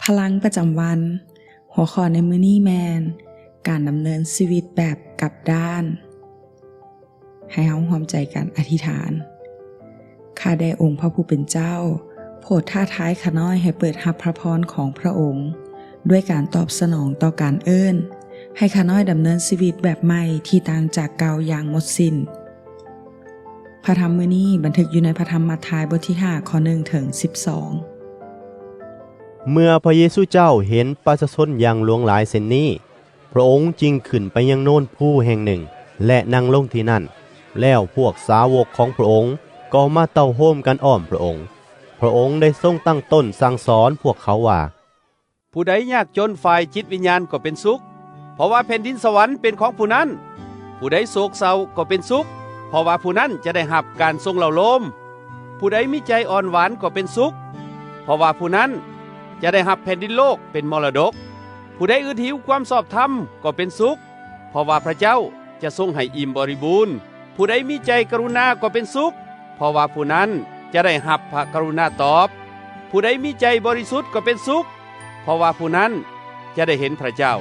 พลังประจำวันหัวข้อในมื้อนี้แมนการดำเนินชีวิตแบบกลับด้านให้เฮาร่วมใจกันอธิษฐานข้าได้องค์พระผู้เป็นเจ้าโปรดท้าทายข้าน้อยให้เปิดรับพระพรของพระองค์ด้วยการตอบสนองต่อการเอิ้นให้ข้าน้อยดำเนินชีวิตแบบใหม่ที่ต่างจากเก่าอย่างหมดสิ้นพระธรรมมื้อนี้บันทึกอยู่ในพระธรรมมัทธิวบทที่5ข้อ1ถึง12เมื่อพระเยซูเจ้าเห็นประชาชนอย่างหลวงหลายเช่นนี้พระองค์จึงขึ้นไปยังโน่นภูแห่งหนึ่งและนั่งลงที่นั่นแล้วพวกสาวกของพระองค์ก็มาเต้าโฮมกันอ้อมพระองค์พระองค์ได้ทรงตั้งต้นสั่งสอนพวกเขาว่าผู้ใดยากจนฝ่ายจิตวิญญาณก็เป็นสุขเพราะว่าแผ่นดินสวรรค์เป็นของผู้นั้นผู้ใดโศกเศร้าก็เป็นสุขเพราะว่าผู้นั้นจะได้รับการทรงเล่าโลมผู้ใดมีใจอ่อนหวานก็เป็นสุขเพราะว่าผู้นั้นจะได้รับแผ่นดินโลกเป็นมรดกผู้ใดอึดหิวความชอบธรรมก็เป็นสุขเพราะว่าพระเจ้าจะทรงให้อิ่มบริบูรณ์ผู้ใดมีใจกรุณาก็เป็นสุขเพราะว่าผู้นั้นจะได้รับพระกรุณาตอบผู้ใดมีใจบริสุทธิ์ก็เป็นสุขเพราะว่าผู้นั้นจะได้เห็นพระเจ้า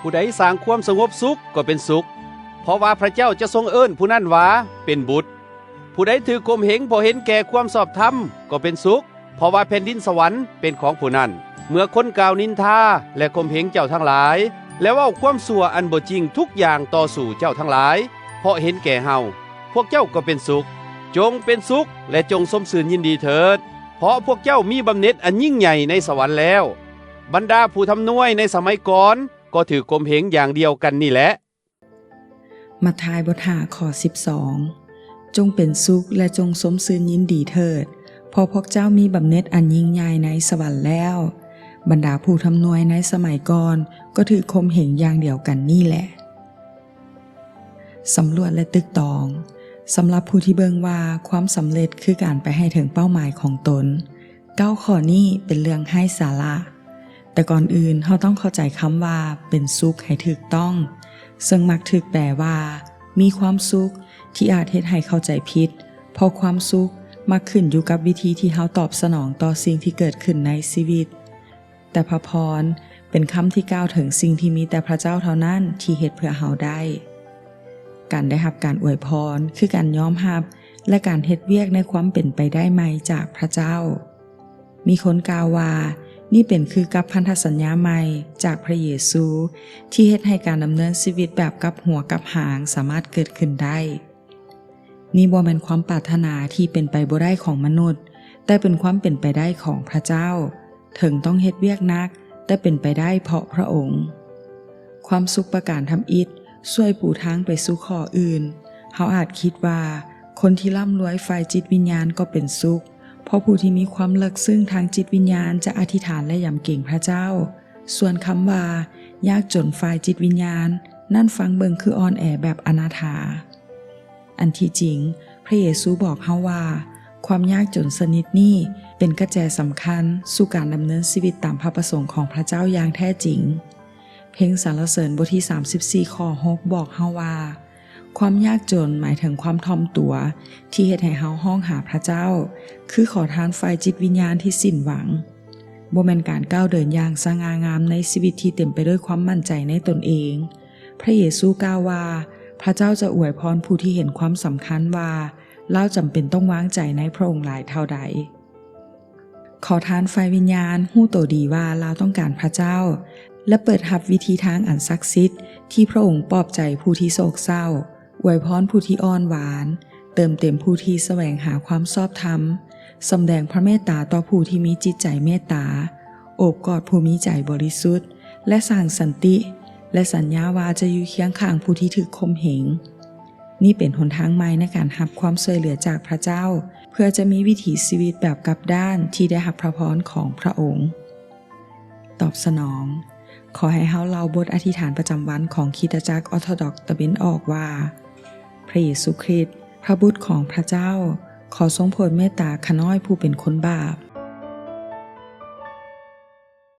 ผู้ใดสร้างความสงบสุขก็เป็นสุขเพราะว่าพระเจ้าจะทรงเอิ้นผู้นั้นว่าเป็นบุตรผู้ใดถือข่มเหงเพราะเห็นแก่ความชอบธรรมก็เป็นสุขเพราะว่าแผ่นดินสวรรค์เป็นของผู้นั้นเมื่อคนกล่าวนินทาและข่มเหงเจ้าทั้งหลายและเว้าความชั่วอันบ่จริงทุกอย่างต่อสู่เจ้าทั้งหลายเพราะเห็นแก่เฮาพวกเจ้าก็เป็นสุขจงเป็นสุขและจงสมชื่นยินดีเถิดเพราะพวกเจ้ามีบำเหน็จอันยิ่งใหญ่ในสวรรค์แล้วบรรดาผู้ทำนวยในสมัยก่อนก็ถือข่มเหงอย่างเดียวกันนี่แหละมัทธิวบท5ข้อ12จงเป็นสุขและจงสมชื่นยินดีเถิดเพราะพวกเจ้ามีบำเหน็จอันยิ่งใหญ่ในสวรรค์แล้วบรรดาผู้ทำนวยในสมัยก่อนก็ถือข่มเหงอย่างเดียวกันนี่แหละสำรวจและตึกตองสำหรับผู้ที่เบิ่งว่าความสำเร็จคือการไปให้ถึงเป้าหมายของตน9ข้อนี้เป็นเรื่องให้สาระแต่ก่อนอื่นเราต้องเข้าใจคำว่าเป็นสุขให้ถูกต้องซึ่งมักถูกแปลว่ามีความสุขที่อาจเฮ็ดให้เข้าใจผิดเพราะความสุขมักขึ้นอยู่กับวิธีที่เราตอบสนองต่อสิ่งที่เกิดขึ้นในชีวิตแต่พระพรเป็นคำที่กล่าวถึงสิ่งที่มีแต่พระเจ้าเท่านั้นที่เฮ็ดเพื่อเราได้การได้รับการอวยพรคือการยอมรับและการเฮ็ดเวียกในความเป็นไปได้ใหม่จากพระเจ้ามีคนกล่าวว่านี่เป็นคือกับพันธสัญญาใหม่จากพระเยซูที่เฮ็ดให้การดำเนินชีวิตแบบกับหัวกับหางสามารถเกิดขึ้นได้นี่บ่แม่นความปรารถนาที่เป็นไปบ่ได้ของมนุษย์แต่เป็นความเป็นไปได้ของพระเจ้าถึงต้องเฮ็ดเวียกนักแต่เป็นไปได้เพราะพระองค์ความสุขประการทำอิฐช่วยปูทางไปสู่ข้ออื่นเฮาอาจคิดว่าคนที่ร่ำรวยฝ่ายจิตวิญญาณก็เป็นสุขเพราะผู้ที่มีความลึกซึ้งทางจิตวิญญาณจะอธิษฐานและยำเกรงพระเจ้าส่วนคำว่ายากจนฝ่ายจิตวิญญาณนั่นฟังเบิ่งคืออ่อนแอแบบอนาถาอันที่จริงพระเยซูบอกเฮาว่าความยากจนชนิดนี้เป็นกระแจสำคัญสู่การดำเนินชีวิตตามพระประสงค์ของพระเจ้าอย่างแท้จริงเพลงสรรเสริญบทที่34ข้อ6บอกเฮาว่าความยากจนหมายถึงความถ่อมตัวที่เฮ็ดให้เฮาฮ้องหาพระเจ้าคือขอทานฝ่ายจิตวิญญาณที่สิ้นหวังบ่แม่นการก้าวเดินอย่างสง่างามในชีวิตที่เต็มไปด้วยความมั่นใจในตนเองพระเยซูกล่าวว่าพระเจ้าจะอวยพรผู้ที่เห็นความสำคัญว่าเราจำเป็นต้องวางใจในพระองค์หลายเท่าใดขอทานฝ่ายวิญญาณฮู้โตดีว่าเราต้องการพระเจ้าและเปิดรับวิธีทางอันศักดิ์สิทธิ์ที่พระองค์ปลอบใจผู้ที่โศกเศร้าอวยพรผู้ที่อ่อนหวานเติมเต็มผู้ที่แสวงหาความชอบธรรมสำแดงพระเมตตาต่อผู้ที่มีจิตใจเมตตาโอบกอดผู้มีใจบริสุทธิ์และสร้างสันติและสัญญาว่าจะอยู่เคียงข้างผู้ที่ถูกข่มเหงนี่เป็นหนทางใหม่ในการรับความช่วยเหลือจากพระเจ้าเพื่อจะมีวิถีชีวิตแบบกลับด้านที่ได้รับพระพรของพระองค์ตอบสนองขอให้เฮาเล่าบทอธิษฐานประจำวันของคริสตจักรออร์โธดอกซ์ตะเวนออกว่าพระเยซูคริสต์พระบุตรของพระเจ้าขอทรงโปรดเมตตาข้าน้อยผู้เป็นคนบาป